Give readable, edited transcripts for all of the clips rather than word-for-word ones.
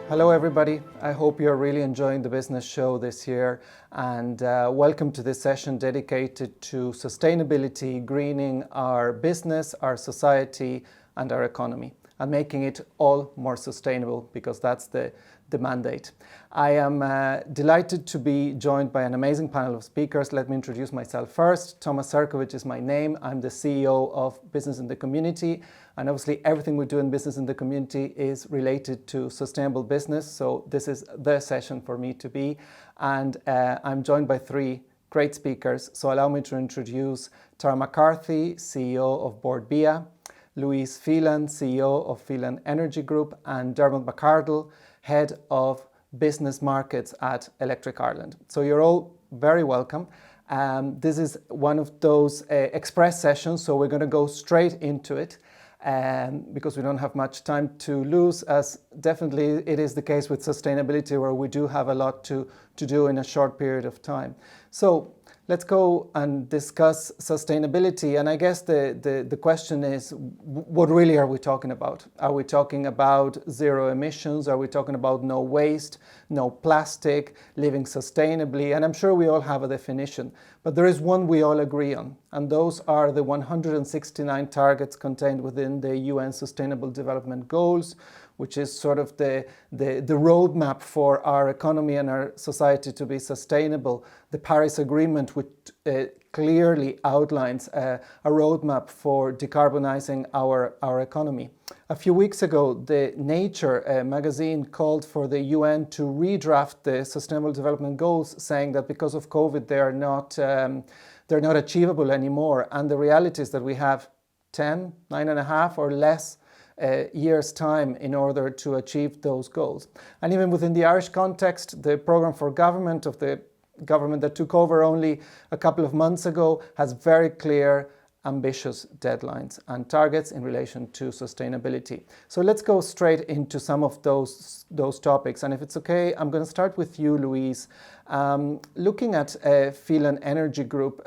Hello everybody, I hope you're really enjoying the business show this year and welcome to this session dedicated to sustainability, greening our business, our society and our economy and making it all more sustainable because that's the mandate. I am delighted to be joined by an amazing panel of speakers. Let me introduce myself first. Thomas Serkovich is my name. I'm the CEO of Business in the Community, and obviously everything we do in Business in the Community is related to sustainable business, so this is the session for me to be. And I'm joined by three great speakers, so allow me to introduce Tara McCarthy, CEO of Board BIA, Louise Phelan, CEO of Phelan Energy Group, and Dermot McCardle, Head of Business Markets at Electric Ireland. So you're all very welcome. This is one of those express sessions, so we're going to go straight into it because we don't have much time to lose, as definitely it is the case with sustainability, where we do have a lot to do in a short period of time. So let's go and discuss sustainability. And I guess the question is, what really are we talking about? Are we talking about zero emissions? Are we talking about no waste, no plastic, living sustainably? And I'm sure we all have a definition, but there is one we all agree on. And those are the 169 targets contained within the UN Sustainable Development Goals, which is sort of the roadmap for our economy and our society to be sustainable. The Paris Agreement, which clearly outlines a roadmap for decarbonizing our economy. A few weeks ago, the Nature magazine called for the UN to redraft the Sustainable Development Goals, saying that because of COVID, they're not achievable anymore. And the reality is that we have 10, 9.5 or less years' time in order to achieve those goals. And even within the Irish context, the programme for government of the government that took over only a couple of months ago has very clear, ambitious deadlines and targets in relation to sustainability. So let's go straight into some of those topics. And if it's okay, I'm going to start with you, Louise. Looking at Phelan Energy Group,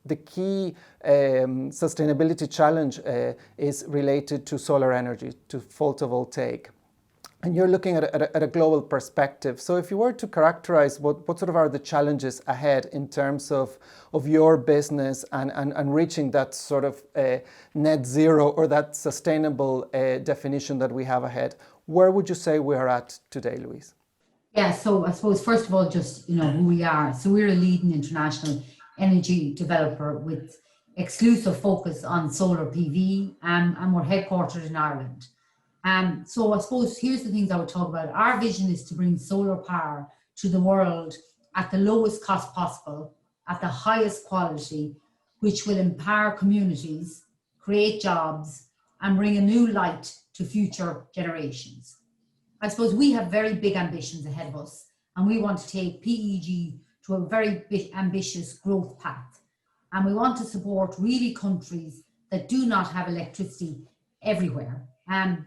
the key sustainability challenge is related to solar energy, to photovoltaic. And you're looking at a global perspective. So if you were to characterize what sort of are the challenges ahead in terms of your business and reaching that sort of net zero or that sustainable definition that we have ahead, where would you say we are at today, Louise? Yeah, so I suppose first of all, just who we are. So we're a leading international energy developer with exclusive focus on solar PV, and we're headquartered in Ireland. So I suppose here's the things I would talk about. Our vision is to bring solar power to the world at the lowest cost possible, at the highest quality, which will empower communities, create jobs, and bring a new light to future generations. I suppose we have very big ambitions ahead of us, and we want to take PEG to a very big, ambitious growth path. And we want to support really countries that do not have electricity everywhere.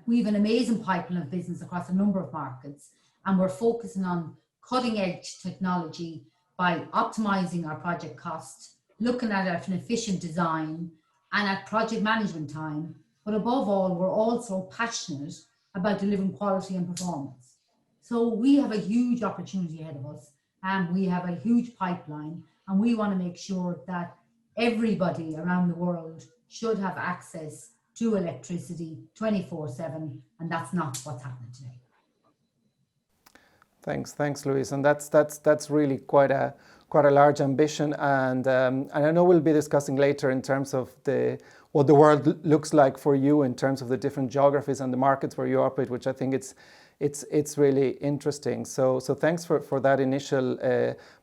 We have an amazing pipeline of business across a number of markets, and we're focusing on cutting edge technology by optimizing our project costs, looking at an efficient design and at project management time. But above all, we're also passionate about delivering quality and performance. So we have a huge opportunity ahead of us, and we have a huge pipeline, and we want to make sure that everybody around the world should have access to electricity 24/7, and that's not what's happening today. Thanks, Louise, and that's really quite a large ambition, and I know we'll be discussing later in terms of what the world looks like for you in terms of the different geographies and the markets where you operate, which I think it's really interesting. So thanks for that initial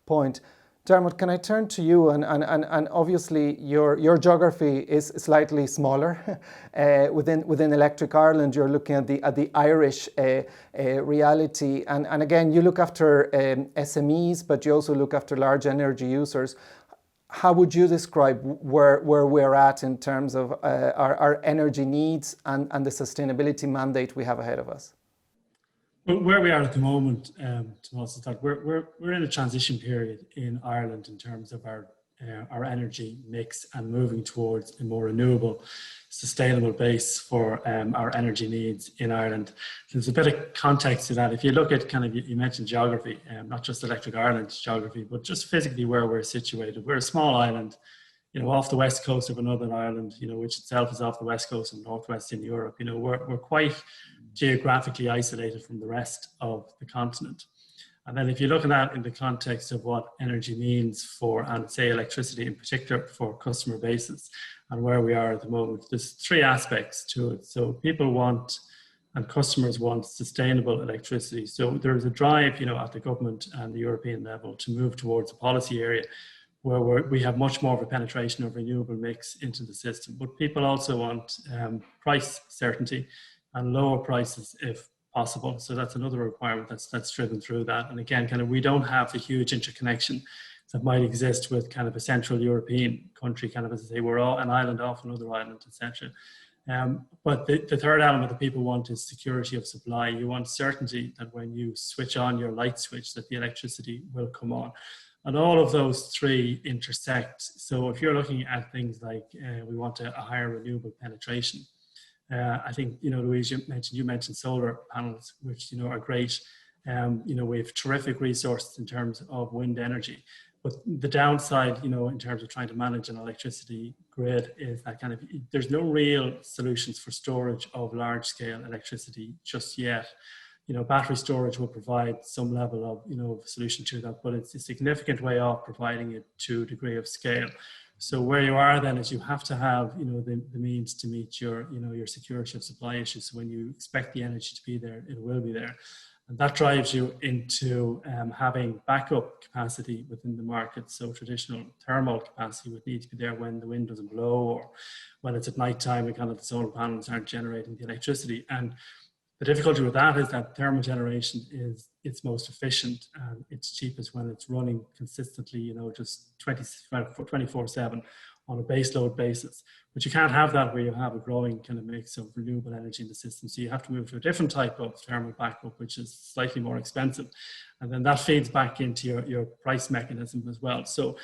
point. Dermot, can I turn to you? And obviously your geography is slightly smaller. Within Electric Ireland, you're looking at the Irish reality. And again, you look after SMEs, but you also look after large energy users. How would you describe where we're at in terms of our energy needs and the sustainability mandate we have ahead of us? Well, where we are at the moment, Tomas, is that we're in a transition period in Ireland in terms of our energy mix and moving towards a more renewable sustainable base for our energy needs in Ireland. There's a bit of context to that. If you look at kind of, you mentioned geography, not just Electric Ireland's geography, but just physically where we're situated. We're a small island, off the west coast of Northern Ireland, which itself is off the west coast of northwestern Europe. We're quite geographically isolated from the rest of the continent. And then if you look at that in the context of what energy means for, and say electricity in particular, for customer bases and where we are at the moment, there's three aspects to it. So people want and customers want sustainable electricity. So there's a drive, at the government and the European level to move towards a policy area where we have much more of a penetration of renewable mix into the system. But people also want price certainty and lower prices if possible. So that's another requirement that's driven through that. And again, kind of, we don't have the huge interconnection that might exist with kind of a Central European country, kind of, as I say, we're all an island off another island, etc. But the third element that people want is security of supply. You want certainty that when you switch on your light switch, that the electricity will come on. And all of those three intersect. So if you're looking at things like we want a higher renewable penetration, I think, Louise, you mentioned solar panels, which, are great. We have terrific resources in terms of wind energy. But the downside, in terms of trying to manage an electricity grid is that kind of, there's no real solutions for storage of large scale electricity just yet. Battery storage will provide some level of, solution to that, but it's a significant way off providing it to a degree of scale. So where you are then is you have to have, the means to meet your, your security of supply issues. So when you expect the energy to be there, it will be there. And that drives you into having backup capacity within the market. So traditional thermal capacity would need to be there when the wind doesn't blow or when it's at night time and kind of the solar panels aren't generating the electricity. And the difficulty with that is that thermal generation is its most efficient and it's cheapest when it's running consistently, just 24/7 on a base load basis. But you can't have that where you have a growing kind of mix of renewable energy in the system. So you have to move to a different type of thermal backup, which is slightly more expensive. And then that feeds back into your price mechanism as well. So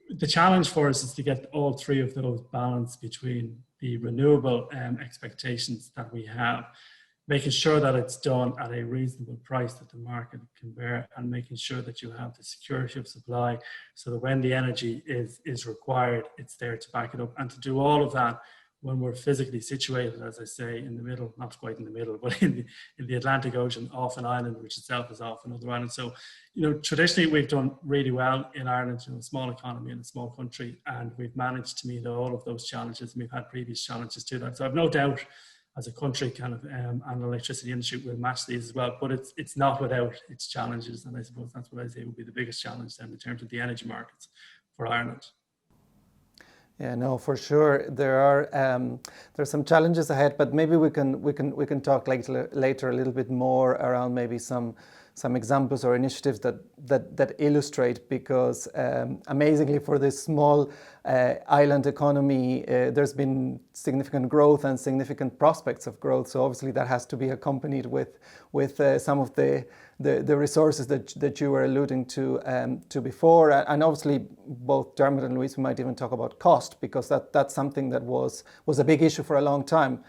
the challenge for us is to get all three of those balance between the renewable expectations that we have, making sure that it's done at a reasonable price that the market can bear, and making sure that you have the security of supply so that when the energy is required, it's there to back it up. And to do all of that when we're physically situated, as I say, in the middle, not quite in the middle, but in the Atlantic Ocean, off an island, which itself is off another island. So, traditionally we've done really well in Ireland, a small economy and a small country, and we've managed to meet all of those challenges. And we've had previous challenges to that. So I've no doubt as a country kind of and the electricity industry will match these as well, but it's not without its challenges, and I suppose that's what I say would be the biggest challenge then in terms of the energy markets for Ireland. Yeah, no, for sure there's some challenges ahead, but maybe we can talk later a little bit more around maybe some examples or initiatives that illustrate, because amazingly for this small island economy, there's been significant growth and significant prospects of growth. So obviously that has to be accompanied with some of the resources that you were alluding to before, and obviously both Dermot and Louise, we might even talk about cost, because that's something that was a big issue for a long time.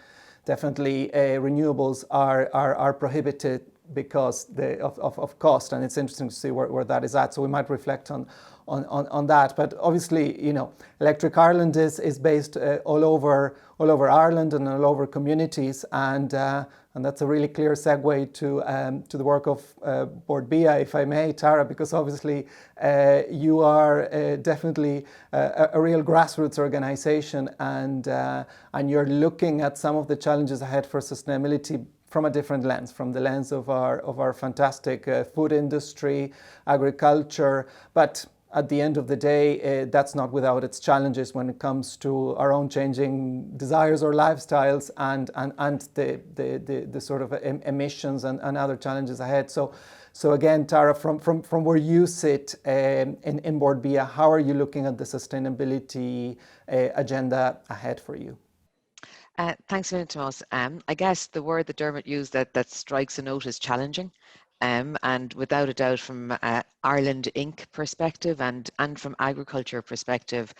Definitely, renewables are prohibited because of cost, and it's interesting to see where that is at. So we might reflect on that. But obviously, Electric Ireland is based all over Ireland and all over communities, and that's a really clear segue to the work of Board BIA, if I may, Tara, because obviously you are definitely a real grassroots organisation, and you're looking at some of the challenges ahead for sustainability from a different lens, from the lens of our fantastic food industry, agriculture. But at the end of the day, that's not without its challenges when it comes to our own changing desires or lifestyles and the sort of emissions and other challenges ahead. So again, Tara, from where you sit in Board BIA, how are you looking at the sustainability agenda ahead for you? Thanks a minute, Tomas. I guess the word that Dermot used that strikes a note is challenging. And without a doubt, from Ireland Inc. perspective and from agriculture perspective,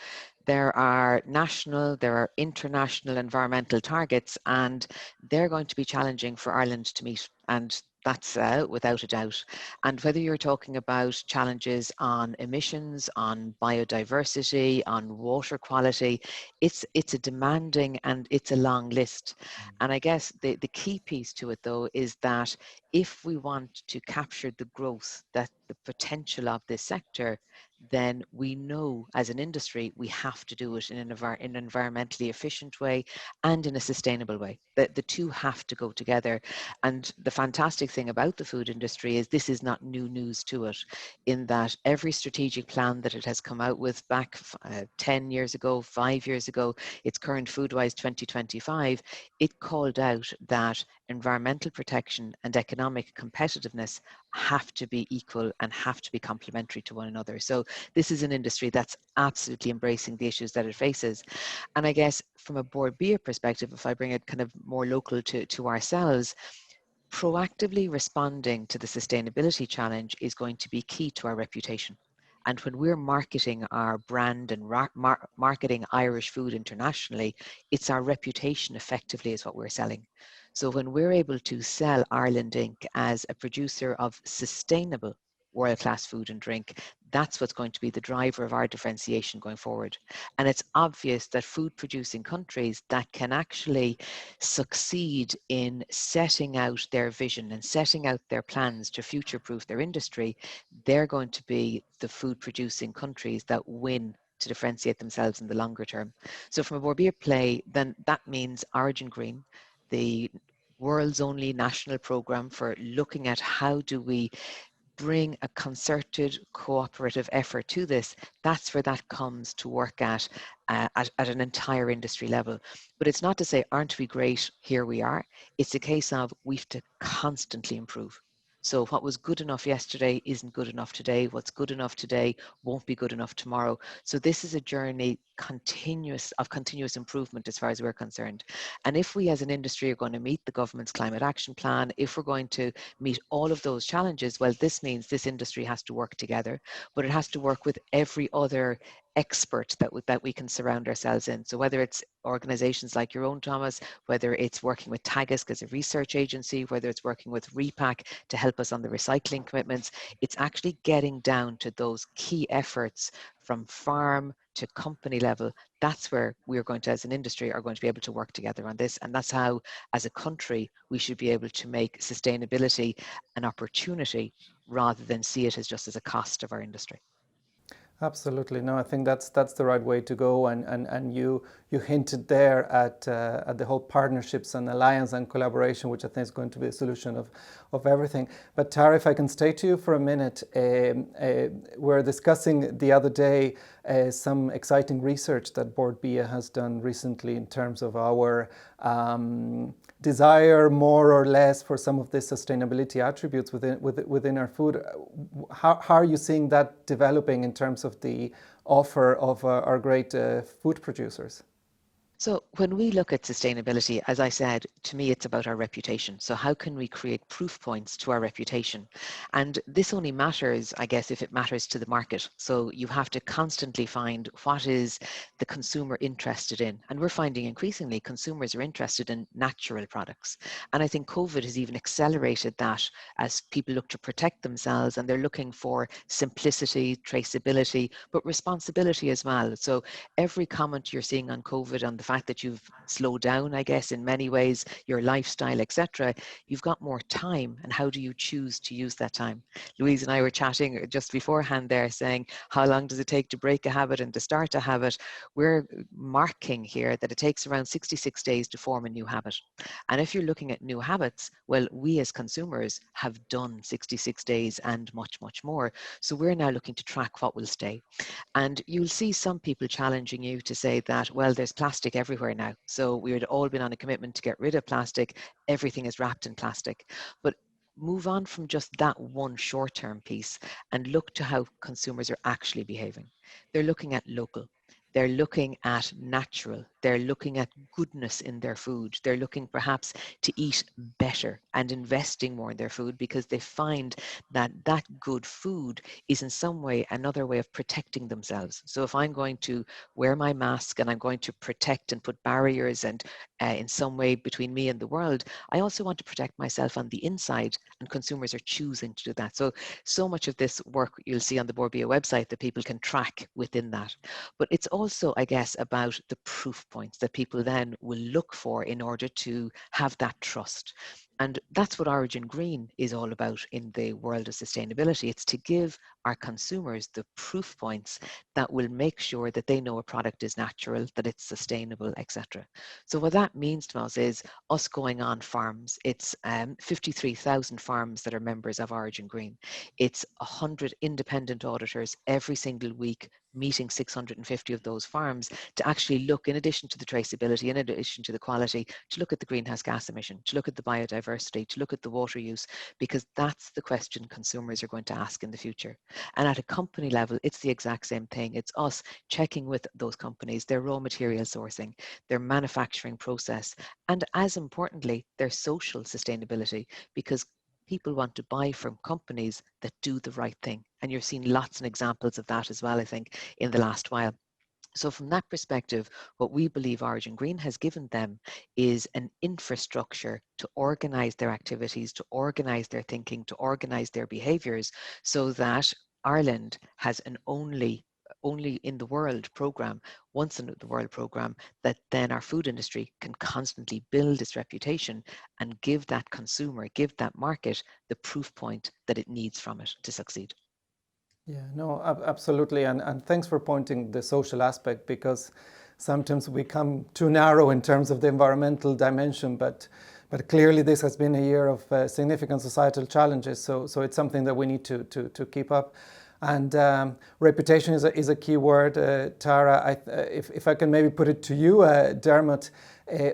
There are national, there are international environmental targets, and they're going to be challenging for Ireland to meet. And that's without a doubt. And whether you're talking about challenges on emissions, on biodiversity, on water quality, it's a demanding and it's a long list. And I guess the key piece to it, though, is that if we want to capture the growth, that the potential of this sector, then we know as an industry we have to do it in an environmentally efficient way and in a sustainable way. The two have to go together. And the fantastic thing about the food industry is this is not new news to it, in that every strategic plan that it has come out with back 10 years ago, 5 years ago, its current Foodwise 2025, it called out that environmental protection and economic competitiveness have to be equal and have to be complementary to one another. So this is an industry that's absolutely embracing the issues that it faces. And I guess from a Board Bia perspective, if I bring it kind of more local to ourselves, proactively responding to the sustainability challenge is going to be key to our reputation. And when we're marketing our brand and marketing Irish food internationally, it's our reputation effectively is what we're selling. So when we're able to sell Ireland Inc. as a producer of sustainable world-class food and drink, that's what's going to be the driver of our differentiation going forward. And it's obvious that food producing countries that can actually succeed in setting out their vision and setting out their plans to future-proof their industry, they're going to be the food producing countries that win to differentiate themselves in the longer term. So from a Borbia play, then that means Origin Green, the world's only national program for looking at how do we bring a concerted cooperative effort to this. That's where that comes to work at an entire industry level. But it's not to say, aren't we great, here we are. It's a case of we've to constantly improve. So what was good enough yesterday isn't good enough today. What's good enough today won't be good enough tomorrow. So this is a journey of continuous improvement as far as we're concerned. And if we as an industry are going to meet the government's climate action plan, if we're going to meet all of those challenges, well, this means this industry has to work together, but it has to work with every other expert that we can surround ourselves in. So whether it's organizations like your own, Thomas, whether it's working with Tagisk as a research agency, whether it's working with Repack to help us on the recycling commitments, it's actually getting down to those key efforts from farm to company level. That's where we're going to, as an industry, are going to be able to work together on this. And that's how, as a country, we should be able to make sustainability an opportunity rather than see it as just as a cost of our industry. Absolutely. No, I think that's the right way to go. And you hinted there at the whole partnerships and alliance and collaboration, which I think is going to be a solution of everything. But Tara, if I can stay to you for a minute, we're discussing the other day some exciting research that Board Bia has done recently in terms of our desire more or less for some of the sustainability attributes within our food. How are you seeing that developing in terms of the offer of our great food producers? So when we look at sustainability, as I said, to me, it's about our reputation. So how can we create proof points to our reputation? And this only matters, I guess, if it matters to the market. So you have to constantly find what is the consumer interested in. And we're finding increasingly consumers are interested in natural products. And I think COVID has even accelerated that as people look to protect themselves and they're looking for simplicity, traceability, but responsibility as well. So every comment you're seeing on COVID, on the fact that you've slowed down, I guess, in many ways, your lifestyle, etc., you've got more time. And how do you choose to use that time? Louise and I were chatting just beforehand there saying, how long does it take to break a habit and to start a habit? We're marking here that it takes around 66 days to form a new habit. And if you're looking at new habits, well, we as consumers have done 66 days and much, much more. So we're now looking to track what will stay. And you'll see some people challenging you to say that, well, there's plastic everywhere now. So we had all been on a commitment to get rid of plastic. Everything is wrapped in plastic. But move on from just that one short-term piece and look to how consumers are actually behaving. They're looking at local. They're looking at natural. They're looking at goodness in their food. They're looking perhaps to eat better and investing more in their food because they find that that good food is in some way another way of protecting themselves. So if I'm going to wear my mask and I'm going to protect and put barriers and in some way between me and the world, I also want to protect myself on the inside, and consumers are choosing to do that. So much of this work you'll see on the Borbia website that people can track within that. But it's also, I guess, about the proof points that people then will look for in order to have that trust. And that's what Origin Green is all about in the world of sustainability. It's to give our consumers the proof points that will make sure that they know a product is natural, that it's sustainable, etc. So what that means to us is us going on farms. It's 53,000 farms that are members of Origin Green. It's 100 independent auditors every single week meeting 650 of those farms to actually look, in addition to the traceability, in addition to the quality, to look at the greenhouse gas emission, to look at the biodiversity, to look at the water use, because that's the question consumers are going to ask in the future. And at a company level, it's the exact same thing. It's us checking with those companies, their raw material sourcing, their manufacturing process, and as importantly, their social sustainability, because people want to buy from companies that do the right thing. And you're seeing lots of examples of that as well, I think, in the last while. So from that perspective, what we believe Origin Green has given them is an infrastructure to organize their activities, to organize their thinking, to organize their behaviors, so that Ireland has an only in the world program, once in the world program, that then our food industry can constantly build its reputation and give that consumer, give that market the proof point that it needs from it to succeed. Yeah, no, absolutely. And thanks for pointing the social aspect, because sometimes we come too narrow in terms of the environmental dimension, but clearly this has been a year of significant societal challenges. So it's something that we need to keep up. And reputation is a key word. Tara, if I can maybe put it to you, Dermot,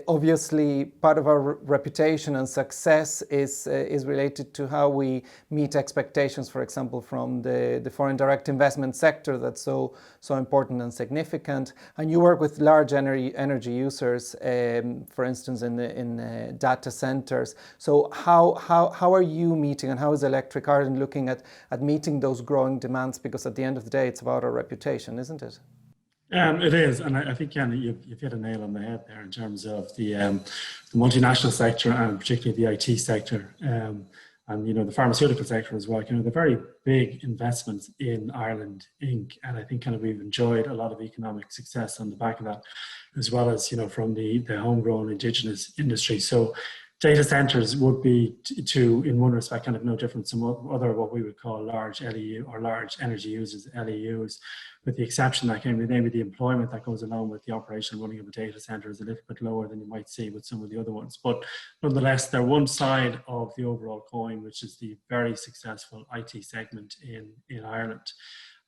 obviously part of our reputation and success is related to how we meet expectations, for example, from the foreign direct investment sector that's so important and significant. And you work with large energy users, for instance, in data centers. So how are you meeting, and how is Electric Ireland looking at meeting those growing demands? Because at the end of the day, it's about our reputation, isn't it? It is, and I think you've hit a nail on the head there in terms of the multinational sector, and particularly the IT sector, and the pharmaceutical sector as well. They're very big investments in Ireland Inc., and I think we've enjoyed a lot of economic success on the back of that, as well as from the homegrown indigenous industry. So data centers would be, in one respect, no different from other what we would call large LEU or large energy users, LEUs, with the exception that maybe the employment that goes along with the operation and running of a data center is a little bit lower than you might see with some of the other ones. But nonetheless, they're one side of the overall coin, which is the very successful IT segment in Ireland.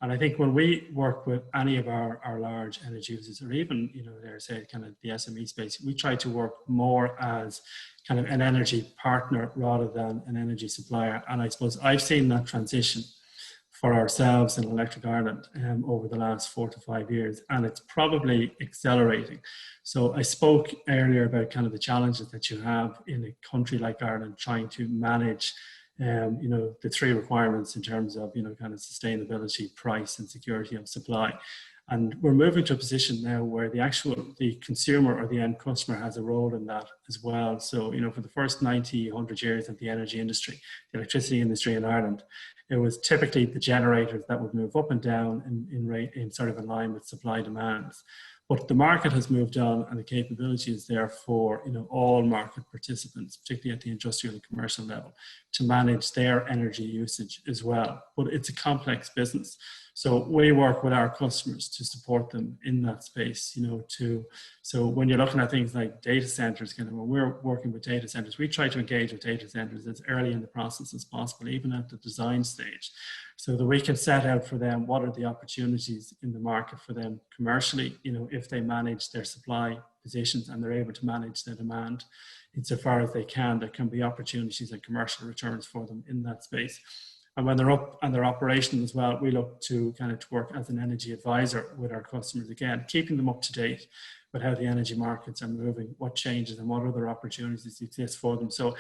And I think when we work with any of our large energy users, or even, the SME space, we try to work more as an energy partner rather than an energy supplier. And I suppose I've seen that transition for ourselves in Electric Ireland over the last 4 to 5 years, and it's probably accelerating. So I spoke earlier about the challenges that you have in a country like Ireland trying to manage the three requirements in terms of, sustainability, price, and security of supply. And we're moving to a position now where the consumer or the end customer has a role in that as well. So, for the first 90, 100 years of the energy industry, the electricity industry in Ireland, it was typically the generators that would move up and down in line with supply demands. But the market has moved on, and the capability is there for all market participants, particularly at the industrial and commercial level, to manage their energy usage as well. But it's a complex business. So we work with our customers to support them in that space, so when you're looking at things like data centers, when we're working with data centers, we try to engage with data centers as early in the process as possible, even at the design stage, so that we can set out for them what are the opportunities in the market for them commercially, if they manage their supply positions and they're able to manage their demand insofar as they can, there can be opportunities and commercial returns for them in that space. And when they're up and they're operational as well, we look to kind of to work as an energy advisor with our customers, again, keeping them up to date with how the energy markets are moving, what changes and what other opportunities exist for them. So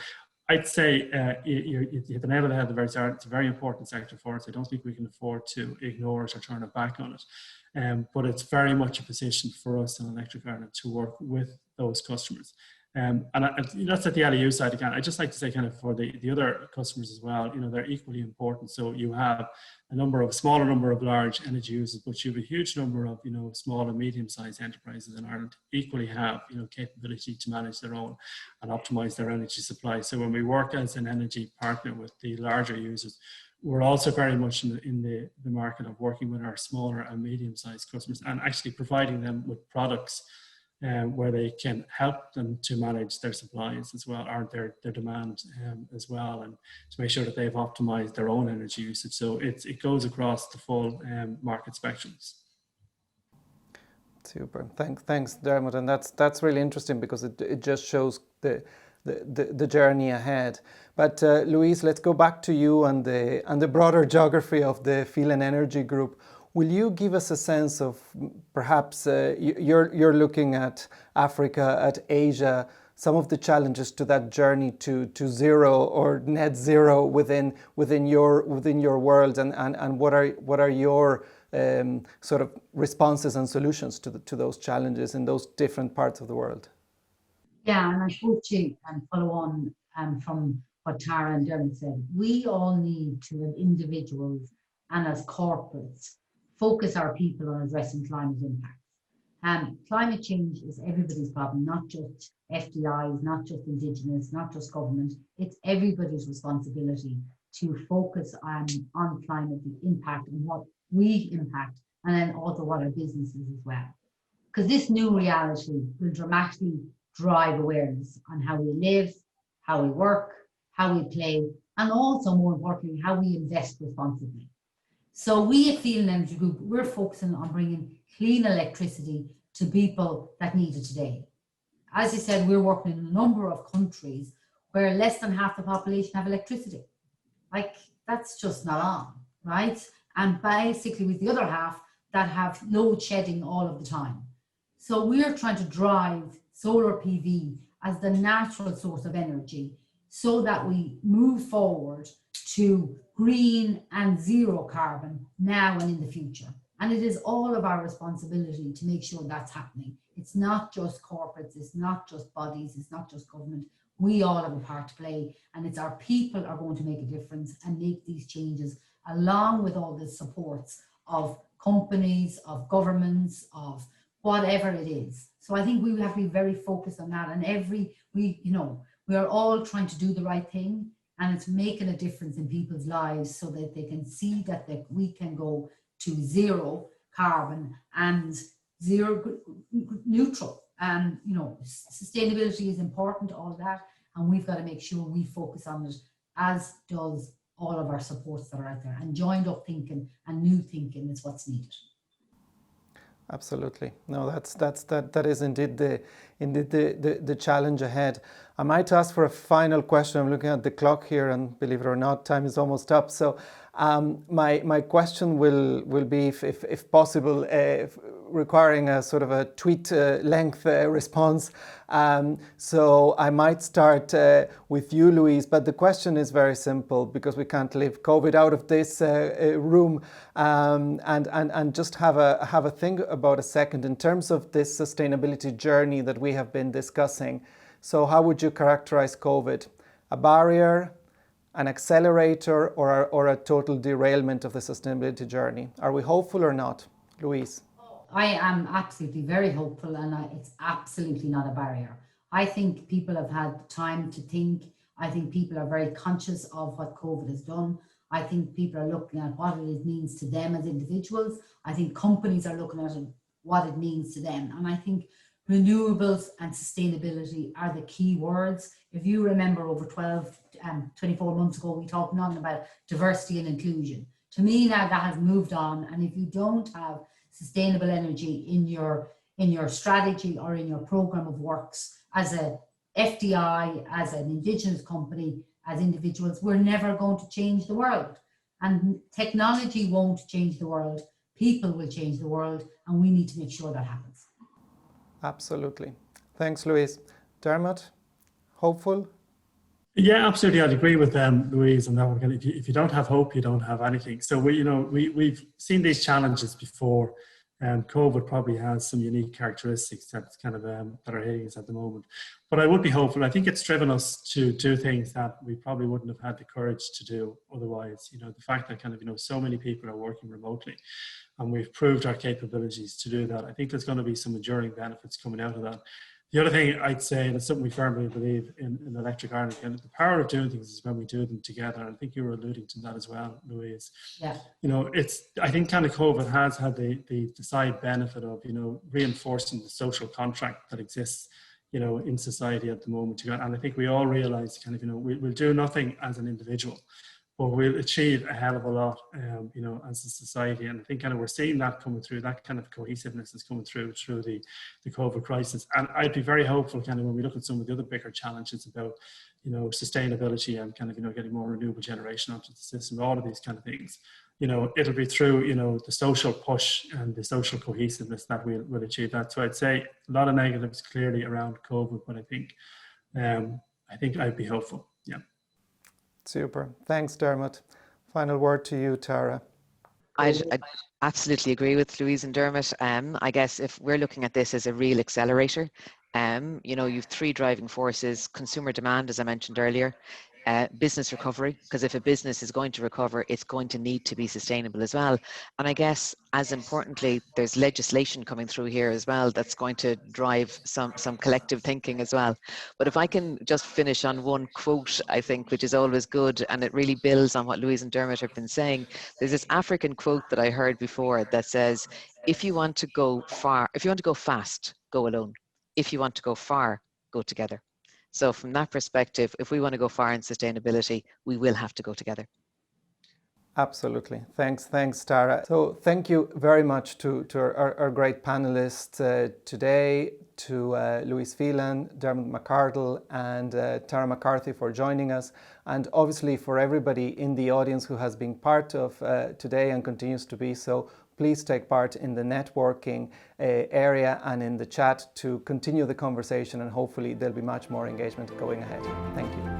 I'd say you hit the nail on the head at the very start. It's a very important sector for us. I don't think we can afford to ignore it or turn our back on it. But it's very much a position for us in Electric Ireland to work with those customers. And that's at the LEU side again. I just like to say kind of for the other customers as well, they're equally important. So you have a smaller number of large energy users, but you have a huge number of, small and medium-sized enterprises in Ireland equally have, capability to manage their own and optimize their energy supply. So when we work as an energy partner with the larger users, we're also very much in the market of working with our smaller and medium-sized customers and actually providing them with products where they can help them to manage their supplies as well, or their demand as well, and to make sure that they've optimized their own energy usage. So it goes across the full market spectrums. Super. Thanks, Dermot. And that's really interesting because it just shows the journey ahead. But Louise, let's go back to you and the broader geography of the Phelan Energy Group. Will you give us a sense of perhaps you're looking at Africa, at Asia, some of the challenges to that journey to zero or net zero within your world, and what are your sort of responses and solutions to those challenges in those different parts of the world? Yeah, and I hope to follow on from what Tara and Dermot said. We all need to, as individuals and as corporates, focus our people on addressing climate impacts. Climate change is everybody's problem, not just FDIs, not just Indigenous, not just government. It's everybody's responsibility to focus on climate, the impact and what we impact, and then also what our businesses as well. Because this new reality will dramatically drive awareness on how we live, how we work, how we play, and also, more importantly, how we invest responsibly. So we at Phelan Energy Group, we're focusing on bringing clean electricity to people that need it today. As you said, we're working in a number of countries where less than half the population have electricity. Like, that's just not on, right? And basically with the other half that have load shedding all of the time. So we're trying to drive solar PV as the natural source of energy so that we move forward to green and zero carbon now and in the future. And it is all of our responsibility to make sure that's happening. It's not just corporates, it's not just bodies, it's not just government. We all have a part to play, and it's our people are going to make a difference and make these changes, along with all the supports of companies, of governments, of whatever it is. So I think we have to be very focused on that. And we are all trying to do the right thing, and it's making a difference in people's lives so that they can see that we can go to zero carbon and zero neutral. And sustainability is important, all that, and we've got to make sure we focus on it, as does all of our supports that are out there. And joined up thinking and new thinking is what's needed. Absolutely. No, that is indeed the challenge ahead. I might ask for a final question. I'm looking at the clock here, and believe it or not, time is almost up. So my question will be, if possible, requiring a sort of a tweet length response. So I might start with you, Louise, but the question is very simple, because we can't leave COVID out of this room, and just have a think about a second in terms of this sustainability journey that we have been discussing. So how would you characterize COVID? A barrier, an accelerator, or a total derailment of the sustainability journey? Are we hopeful or not? Louise? I am absolutely very hopeful, and it's absolutely not a barrier. I think people have had time to think. I think people are very conscious of what COVID has done. I think people are looking at what it means to them as individuals. I think companies are looking at what it means to them. And I think renewables and sustainability are the key words. If you remember, over 24 months ago, we talked nothing about diversity and inclusion. To me now, that has moved on. And if you don't have sustainable energy in your strategy or in your program of works as a FDI, as an Indigenous company, as individuals, we're never going to change the world. And technology won't change the world. People will change the world, and we need to make sure that happens. Absolutely. Thanks, Louise. Dermot, hopeful? Yeah, absolutely. I'd agree with Louise on that one. If you don't have hope, you don't have anything. So we've seen these challenges before. COVID probably has some unique characteristics that's kind of that are hitting us at the moment. But I would be hopeful. I think it's driven us to do things that we probably wouldn't have had the courage to do otherwise. The fact that so many people are working remotely, and we've proved our capabilities to do that. I think there's going to be some enduring benefits coming out of that. The other thing I'd say, and it's something we firmly believe in Electric Ireland, and the power of doing things is when we do them together. I think you were alluding to that as well, Louise. Yeah. I think kind of COVID has had the side benefit of, reinforcing the social contract that exists, in society at the moment. And I think we all realize we'll do nothing as an individual, but we'll achieve a hell of a lot, as a society. And I think we're seeing that coming through, that kind of cohesiveness is coming through the COVID crisis. And I'd be very hopeful when we look at some of the other bigger challenges about, sustainability and getting more renewable generation onto the system, all of these kind of things, it'll be through, the social push and the social cohesiveness that we'll achieve that. So I'd say a lot of negatives clearly around COVID, but I think I'd be hopeful. Yeah. Super. Thanks, Dermot. Final word to you, Tara. I'd absolutely agree with Louise and Dermot. I guess if we're looking at this as a real accelerator, you've three driving forces: consumer demand, as I mentioned earlier, business recovery, because if a business is going to recover, it's going to need to be sustainable as well. And I guess, as importantly, there's legislation coming through here as well that's going to drive some collective thinking as well. But if I can just finish on one quote, I think, which is always good, and it really builds on what Louise and Dermot have been saying. There's this African quote that I heard before that says, if you want to go fast, go alone. If you want to go far, go together. So from that perspective, if we want to go far in sustainability, we will have to go together. Absolutely. Thanks, Tara. So thank you very much to our great panelists today, to Louise Phelan, Dermot McArdle and Tara McCarthy for joining us, and obviously for everybody in the audience who has been part of today and continues to be so. Please take part in the networking area and in the chat to continue the conversation, and hopefully there'll be much more engagement going ahead. Thank you.